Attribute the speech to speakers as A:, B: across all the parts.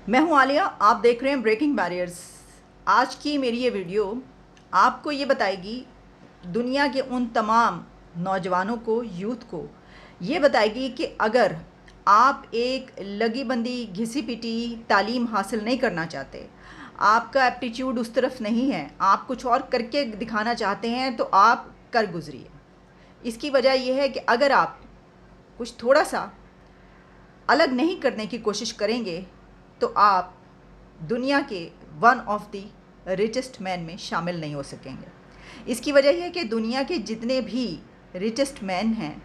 A: मैं हूं आलिया, आप देख रहे हैं ब्रेकिंग बैरियर्स। आज की मेरी ये वीडियो आपको ये बताएगी, दुनिया के उन तमाम नौजवानों को, यूथ को ये बताएगी कि अगर आप एक लगी बंदी घिसी पिटी तालीम हासिल नहीं करना चाहते, आपका एप्टीट्यूड उस तरफ नहीं है, आप कुछ और करके दिखाना चाहते हैं, तो आप कर गुजरिए। इसकी वजह यह है कि अगर आप कुछ थोड़ा सा अलग नहीं करने की कोशिश करेंगे तो आप दुनिया के one of the richest man में शामिल नहीं हो सकेंगे। इसकी वजह यह है कि दुनिया के जितने भी रिचेस्ट मैन हैं,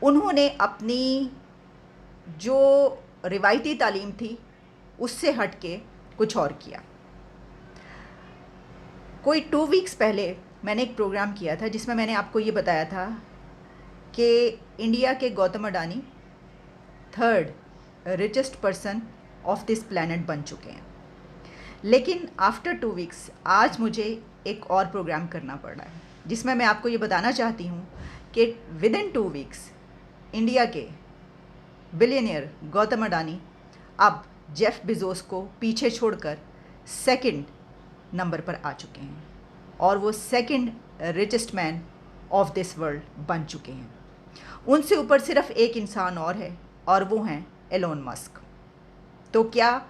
A: उन्होंने अपनी जो रिवायती तालीम थी उससे हट के कुछ और किया। कोई 2 वीक्स पहले मैंने एक प्रोग्राम किया था जिसमें मैंने आपको ये बताया था कि इंडिया के Gautam Adani third richest person of this planet बन चुके हैं। लेकिन आफ्टर 2 वीक्स आज मुझे एक और प्रोग्राम करना पड़ रहा है जिसमें मैं आपको ये बताना चाहती हूँ कि विद इन 2 वीक्स इंडिया के बिलियनियर गौतम अडानी अब जेफ बेजोस को पीछे छोड़कर सेकंड नंबर पर आ चुके हैं और वो second richest man of this world बन चुके हैं। उनसे ऊपर सिर्फ एक इंसान और है और वो हैं एलोन मस्क। तो क्या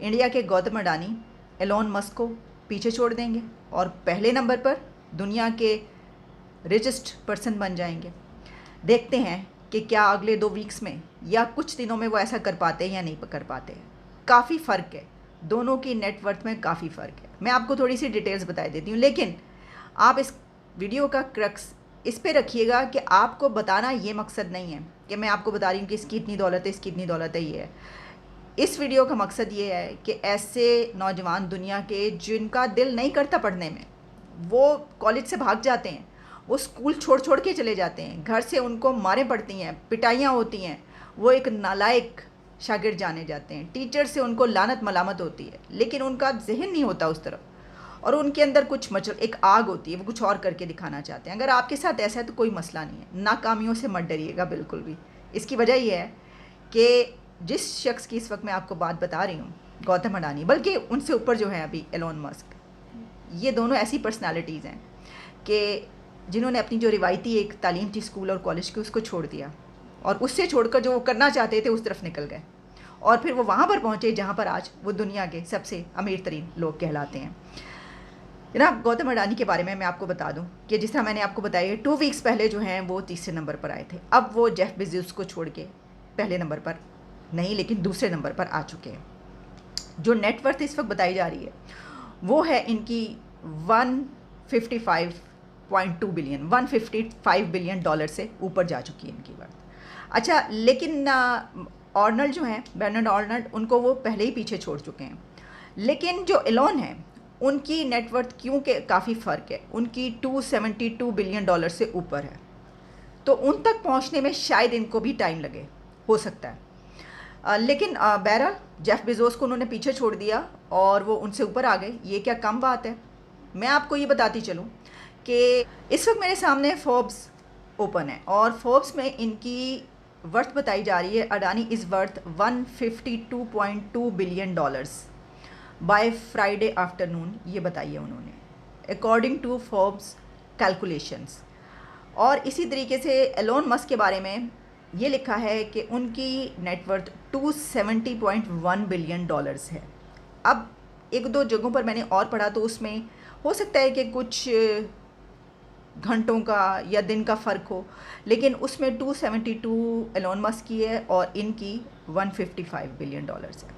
A: इंडिया के गौतम अडानी एलोन मस्क को पीछे छोड़ देंगे और पहले नंबर पर दुनिया के रिचेस्ट पर्सन बन जाएंगे? देखते हैं कि क्या अगले 2 वीक्स में या कुछ दिनों में वो ऐसा कर पाते हैं या नहीं कर पाते हैं। काफ़ी फ़र्क है, दोनों की नेटवर्थ में काफ़ी फ़र्क है। मैं आपको थोड़ी सी डिटेल्स बता देती हूँ, लेकिन आप इस वीडियो का क्रक्स इस पे रखिएगा कि आपको बताना ये मकसद नहीं है कि मैं आपको बता रही हूँ कि इसकी इतनी दौलत है, इसकी इतनी दौलत है। ये है, इस वीडियो का मकसद ये है कि ऐसे नौजवान दुनिया के जिनका दिल नहीं करता पढ़ने में, वो कॉलेज से भाग जाते हैं, वो स्कूल छोड़ छोड़ के चले जाते हैं, घर से उनको मारें पड़ती हैं, पिटाइयाँ होती हैं, वो एक नालायक शागिर्द जाने जाते हैं, टीचर से उनको लानत मलामत होती है, लेकिन उनका जहन नहीं होता उस तरफ और उनके अंदर कुछ एक आग होती है, वो कुछ और करके दिखाना चाहते हैं। अगर आपके साथ ऐसा है तो कोई मसला नहीं है, नाकामियों से मत डरिएगा बिल्कुल भी। इसकी वजह यह है कि जिस शख्स की इस वक्त मैं आपको बात बता रही हूँ, गौतम अडानी, बल्कि उनसे ऊपर जो है अभी एलोन मस्क, ये दोनों ऐसी पर्सनालिटीज़ हैं कि जिन्होंने अपनी जो रिवायती एक तालीम थी स्कूल और कॉलेज की, उसको छोड़ दिया और उससे छोड़कर जो वो करना चाहते थे उस तरफ निकल गए और फिर वो वहाँ पर पहुँचे जहाँ पर आज वो दुनिया के सबसे अमीर तरीन लोग कहलाते हैं। जनाब, गौतम अडानी के बारे में मैं आपको बता दूं कि जिस तरह मैंने आपको बताया 2 वीक्स पहले जो हैं वो तीसरे नंबर पर आए थे। अब वो जेफ बेजोस को छोड़ के पहले नंबर पर नहीं लेकिन दूसरे नंबर पर आ चुके हैं। जो नेटवर्थ इस वक्त बताई जा रही है वो है इनकी 155.2 बिलियन, 155 बिलियन डॉलर से ऊपर जा चुकी है इनकी वर्थ। अच्छा, लेकिन ऑर्नल्ड जो हैं, बर्नार्ड ऑर्नल्ड, उनको वो पहले ही पीछे छोड़ चुके हैं। लेकिन जो एलोन है उनकी नेटवर्थ क्योंकि काफ़ी फ़र्क है, उनकी 272 बिलियन डॉलर से ऊपर है, तो उन तक पहुंचने में शायद इनको भी टाइम लगे, हो सकता है। लेकिन बहरहाल जेफ बेजोस को उन्होंने पीछे छोड़ दिया और वो उनसे ऊपर आ गए। ये क्या कम बात है? मैं आपको ये बताती चलूँ कि इस वक्त मेरे सामने फोर्ब्स ओपन है और फोर्ब्स में इनकी वर्थ बताई जा रही है, Adani is worth 152.2 billion dollars by Friday afternoon, ये बताइए उन्होंने, अकॉर्डिंग टू फोर्ब्स कैलकुलेशंस। और इसी तरीके से एलोन मस्क के बारे में ये लिखा है कि उनकी नेटवर्थ 270.1 बिलियन डॉलर्स है। अब 1-2 जगहों पर मैंने और पढ़ा तो उसमें हो सकता है कि कुछ घंटों का या दिन का फ़र्क हो, लेकिन उसमें 272 एलोन मस्क की है और इनकी 155 बिलियन डॉलर्स है।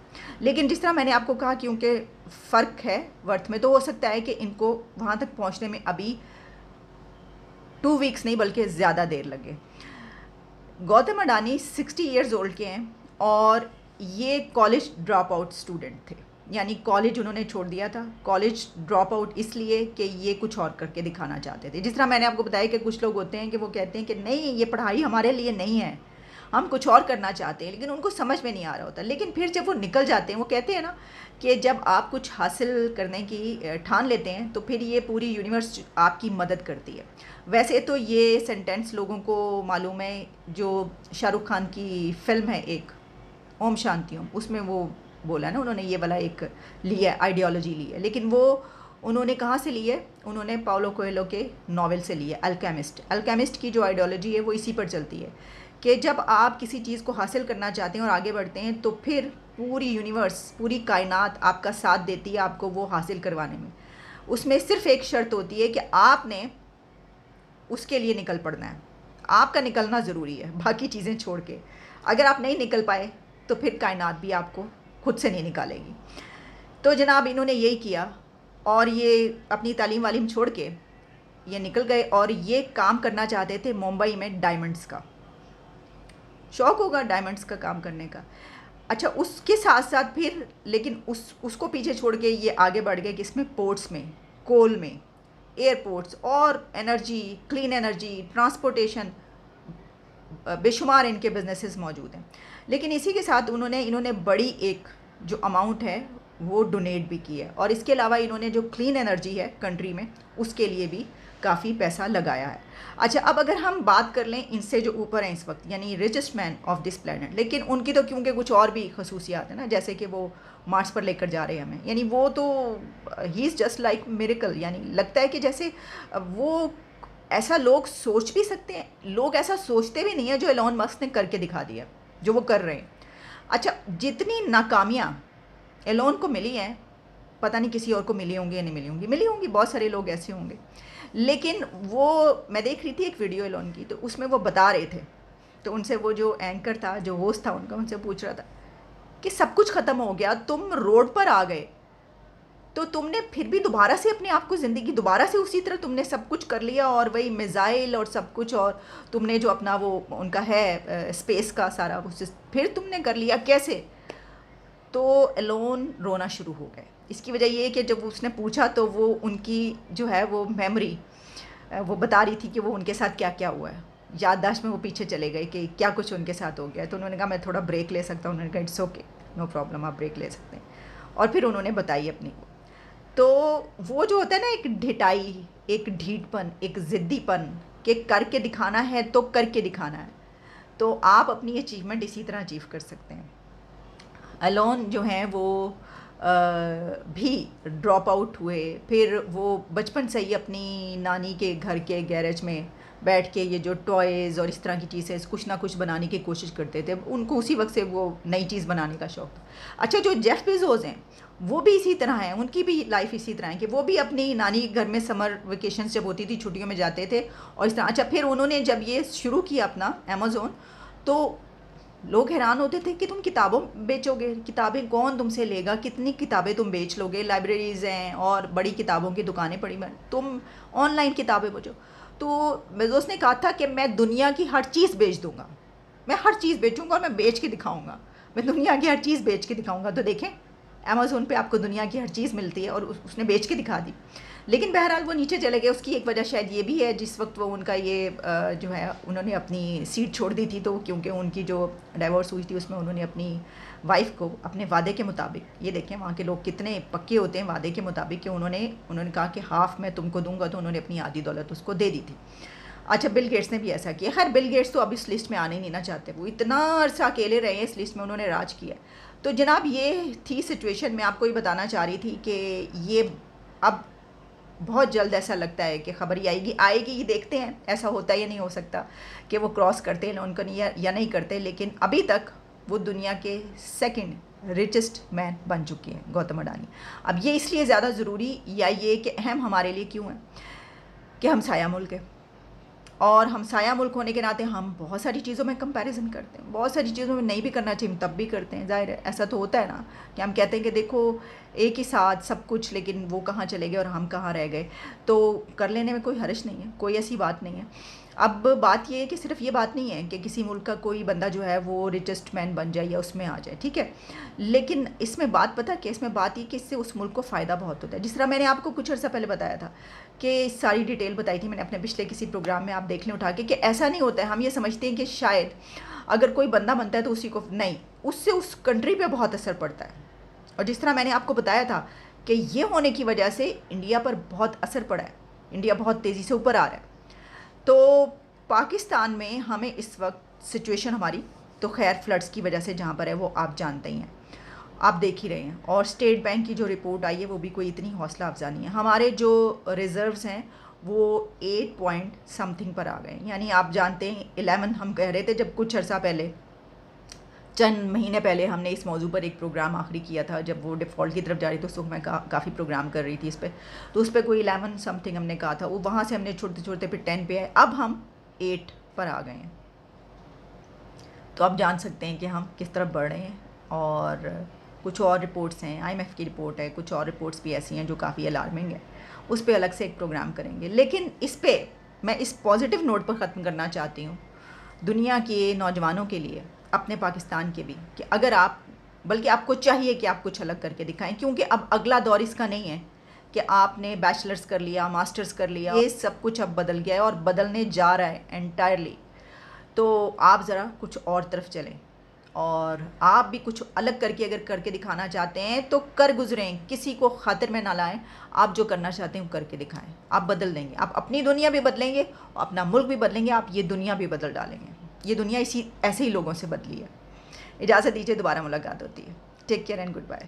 A: लेकिन जिस तरह मैंने आपको कहा, क्योंकि फ़र्क है वर्थ में, तो हो सकता है कि इनको वहाँ तक पहुँचने में अभी 2 वीक्स नहीं बल्कि ज़्यादा देर लगे। गौतम अडानी 60 ईयर्स ओल्ड के हैं और ये कॉलेज ड्रॉप आउट स्टूडेंट थे, यानी कॉलेज उन्होंने छोड़ दिया था। कॉलेज ड्रॉप आउट इसलिए कि ये कुछ और करके दिखाना चाहते थे। जिस तरह मैंने आपको बताया कि कुछ लोग होते हैं कि वो कहते हैं कि नहीं, ये पढ़ाई हमारे लिए नहीं है, हम कुछ और करना चाहते हैं, लेकिन उनको समझ में नहीं आ रहा होता। लेकिन फिर जब वो निकल जाते हैं, वो कहते हैं ना कि जब आप कुछ हासिल करने की ठान लेते हैं तो फिर ये पूरी यूनिवर्स आपकी मदद करती है। वैसे तो ये सेंटेंस लोगों को मालूम है, जो शाहरुख खान की फ़िल्म है एक ओम शांति ओम, उसमें वो बोला ना, उन्होंने ये वाला एक लिया आइडियोलॉजी ली है, लेकिन वो उन्होंने कहाँ से ली है? उन्होंने पाउलो कोएल्हो के नॉवेल से ली है, अल्केमिस्ट। अल्केमिस्ट की जो आइडियोलॉजी है वो इसी पर चलती है कि जब आप किसी चीज़ को हासिल करना चाहते हैं और आगे बढ़ते हैं तो फिर पूरी यूनिवर्स, पूरी कायनात आपका साथ देती है आपको वो हासिल करवाने में। उसमें सिर्फ एक शर्त होती है कि आपने उसके लिए निकल पड़ना है, आपका निकलना ज़रूरी है, बाकी चीज़ें छोड़ के। अगर आप नहीं निकल पाए तो फिर कायनात भी आपको खुद से नहीं निकालेगी। तो जनाब इन्होंने यही किया और ये अपनी तालीम वालीम छोड़ के ये निकल गए और ये काम करना चाहते थे मुंबई में डायमंड्स का। शौक़ होगा डायमंड्स का काम करने का। अच्छा, उसके साथ साथ फिर लेकिन उसको पीछे छोड़ के ये आगे बढ़ गए किसमें? पोर्ट्स में, कोल में, एयरपोर्ट्स और एनर्जी, क्लीन एनर्जी, ट्रांसपोर्टेशन, बेशुमार इनके बिजनेसेस मौजूद हैं। लेकिन इसी के साथ इन्होंने बड़ी एक जो अमाउंट है वो डोनेट भी की है और इसके अलावा इन्होंने जो क्लीन एनर्जी है कंट्री में उसके लिए भी काफ़ी पैसा लगाया है। अच्छा, अब अगर हम बात कर लें इनसे जो ऊपर हैं इस वक्त, यानी richest man of this planet, लेकिन उनकी तो क्योंकि कुछ और भी खसूसियात है ना, जैसे कि वो मार्स पर लेकर जा रहे हैं हमें, यानी वो तो he is just like miracle, यानी लगता है कि जैसे वो ऐसा लोग सोच भी सकते हैं, लोग ऐसा सोचते भी नहीं है जो एलोन मस्क ने करके दिखा दिया, जो वो कर रहे हैं। अच्छा, जितनी नाकामियाँ एलोन को मिली हैं, पता नहीं किसी और को मिली होंगी या नहीं मिली होंगी, बहुत सारे लोग ऐसे होंगे। लेकिन वो मैं देख रही थी एक वीडियो एलोन की, तो उसमें वो बता रहे थे, तो उनसे वो जो एंकर था, जो होस्ट था उनका, उनसे पूछ रहा था कि सब कुछ ख़त्म हो गया, तुम रोड पर आ गए, तो तुमने फिर भी दोबारा से अपने आप को ज़िंदगी दोबारा से उसी तरह तुमने सब कुछ कर लिया और वही मिज़ाइल और सब कुछ, और तुमने जो अपना वो उनका है स्पेस का सारा कुछ फिर तुमने कर लिया, कैसे? तो एलोन रोना शुरू हो गए। इसकी वजह ये है कि जब उसने पूछा तो वो उनकी जो है वो मेमोरी वो बता रही थी कि वो उनके साथ क्या क्या हुआ है, याददाश्त में वो पीछे चले गए कि क्या कुछ उनके साथ हो गया। तो उन्होंने कहा मैं थोड़ा ब्रेक ले सकता हूँ। उन्होंने कहा इट्स ओके, नो प्रॉब्लम, आप ब्रेक ले सकते हैं। और फिर उन्होंने बताई अपनी, तो वो जो होता है ना एक ढिठाई, एक ढीठपन, एक ज़िद्दीपन कि करके दिखाना है तो करके दिखाना है, तो आप अपनी अचीवमेंट इसी तरह अचीव कर सकते हैं। एलोन जो हैं वो भी ड्रॉप आउट हुए, फिर वो बचपन से ही अपनी नानी के घर के गैरेज में बैठ के ये जो टॉयज़ और इस तरह की चीज़ें कुछ ना कुछ बनाने की कोशिश करते थे। उनको उसी वक्त से वो नई चीज़ बनाने का शौक़ था। अच्छा, जो जेफ बेज़ोस हैं वो भी इसी तरह हैं, उनकी भी लाइफ इसी तरह है कि वो भी अपनी नानी के घर में समर वेकेशन जब होती थी छुट्टियों में जाते थे और इस तरह। अच्छा, फिर उन्होंने जब ये शुरू किया अपना अमेज़ोन, तो लोग हैरान होते थे कि तुम किताबों बेचोगे, किताबें कौन तुमसे लेगा, कितनी किताबें तुम बेच लोगे, लाइब्रेरीज़ हैं और बड़ी किताबों की दुकानें पड़ी, तुम ऑनलाइन किताबें बेचो। तो बेज़ोस ने कहा था कि मैं दुनिया की हर चीज़ बेच दूँगा, मैं हर चीज़ बेचूँगा और मैं बेच के दिखाऊँगा, मैं दुनिया की हर चीज़ बेच के दिखाऊँगा। तो देखें अमेज़ोन पे आपको दुनिया की हर चीज़ मिलती है और उसने बेच के दिखा दी। लेकिन बहरहाल वो नीचे चले गए। उसकी एक वजह शायद ये भी है, जिस वक्त वो उनका ये जो है उन्होंने अपनी सीट छोड़ दी थी, तो क्योंकि उनकी जो डाइवोर्स हुई थी उसमें उन्होंने अपनी वाइफ को अपने वादे के मुताबिक, ये देखें वहाँ के लोग कितने पक्के होते हैं, वादे के मुताबिक कि उन्होंने कहा कि हाफ़ मैं तुमको दूंगा, तो उन्होंने अपनी आधी दौलत उसको दे दी थी। अच्छा, बिल गेट्स ने भी ऐसा किया। खैर बिल गेट्स तो अब इस लिस्ट में आने ही नहीं ना चाहते, वो इतना अरसा अकेले रहे हैं इस लिस्ट में, उन्होंने राज किया। तो जनाब ये थी सिचुएशन, मैं आपको ये बताना चाह रही थी कि ये अब बहुत जल्द ऐसा लगता है कि खबर ही आएगी, ये देखते हैं ऐसा होता है या नहीं हो सकता कि वो क्रॉस करते हैं उनको या नहीं करते। लेकिन अभी तक वो दुनिया के सेकंड रिचेस्ट मैन बन चुके हैं, गौतम अडानी। अब ये इसलिए ज़्यादा ज़रूरी या ये कि अहम हमारे लिए क्यों है कि हम साया मुल्क है, और हम साया मुल्क होने के नाते हम बहुत सारी चीज़ों में कंपैरिजन करते हैं, बहुत सारी चीज़ों में नहीं भी करना चाहिए तब भी करते हैं। ज़ाहिर है ऐसा तो होता है ना कि हम कहते हैं कि देखो एक ही साथ सब कुछ, लेकिन वो कहाँ चले गए और हम कहाँ रह गए। तो कर लेने में कोई हर्ज नहीं है, कोई ऐसी बात नहीं है। अब बात ये है कि सिर्फ ये बात नहीं है कि किसी मुल्क का कोई बंदा जो है वो रिचेस्ट मैन बन जाए या उसमें आ जाए, ठीक है। लेकिन इसमें बात पता कि इसमें बात ये कि इससे उस मुल्क को फ़ायदा बहुत होता है। जिस तरह मैंने आपको कुछ अर्सा पहले बताया था कि सारी डिटेल बताई थी मैंने अपने पिछले किसी प्रोग्राम में, आप देख लें उठा के, कि ऐसा नहीं होता है। हम ये समझते हैं कि शायद अगर कोई बंदा बनता है तो उसी को नहीं, उससे उस कंट्री पर बहुत असर पड़ता है। और जिस तरह मैंने आपको बताया था कि ये होने की वजह से इंडिया पर बहुत असर पड़ा है, इंडिया बहुत तेज़ी से ऊपर आ रहा है। तो पाकिस्तान में हमें इस वक्त सिचुएशन हमारी तो खैर फ्लड्स की वजह से जहाँ पर है वो आप जानते ही हैं। आप देख ही रहे हैं। और स्टेट बैंक की जो रिपोर्ट आई है वो भी कोई इतनी हौसला अफजा नहीं है। हमारे जो रिज़र्व्स हैं वो 8 पॉइंट समथिंग पर आ गए, यानी आप जानते हैं 11 हम कह रहे थे जब कुछ अर्सा पहले, चंद महीने पहले हमने इस मौजू पर एक प्रोग्राम आखिरी किया था, जब वो डिफ़ॉल्ट की तरफ जा रही थी उस वक्त मैं काफ़ी प्रोग्राम कर रही थी इस पर, तो उस पर कोई 11 समथिंग हमने कहा था, वो वहाँ से हमने छोटे छोटे फिर 10 पे आए, अब हम 8 पर आ गए हैं। तो आप जान सकते हैं कि हम किस तरफ बढ़ रहे हैं। और कुछ और रिपोर्ट्स हैं, IMF की रिपोर्ट है, कुछ और रिपोर्ट्स भी ऐसी हैं जो काफ़ी अलार्मिंग है, उस पर अलग से एक प्रोग्राम करेंगे। लेकिन इस पर मैं इस पॉजिटिव नोट पर ख़त्म करना चाहती हूँ दुनिया के नौजवानों के लिए, अपने पाकिस्तान के भी, कि अगर आप, बल्कि आपको चाहिए कि आप कुछ अलग करके दिखाएं, क्योंकि अब अगला दौर इसका नहीं है कि आपने बैचलर्स कर लिया, मास्टर्स कर लिया, ये सब कुछ अब बदल गया है और बदलने जा रहा है एंटायरली। तो आप ज़रा कुछ और तरफ चलें और आप भी कुछ अलग करके अगर करके दिखाना चाहते हैं तो कर गुजरें, किसी को खातिर में ना लाएं। आप जो करना चाहते हैं वो करके दिखाएं, आप बदल देंगे, आप अपनी दुनिया भी बदलेंगे, अपना मुल्क भी बदलेंगे, आप ये दुनिया भी बदल डालेंगे। ये दुनिया ऐसे ही लोगों से बदली है। इजाज़त दीजिए, दोबारा मुलाकात होती है। Take care and good bye.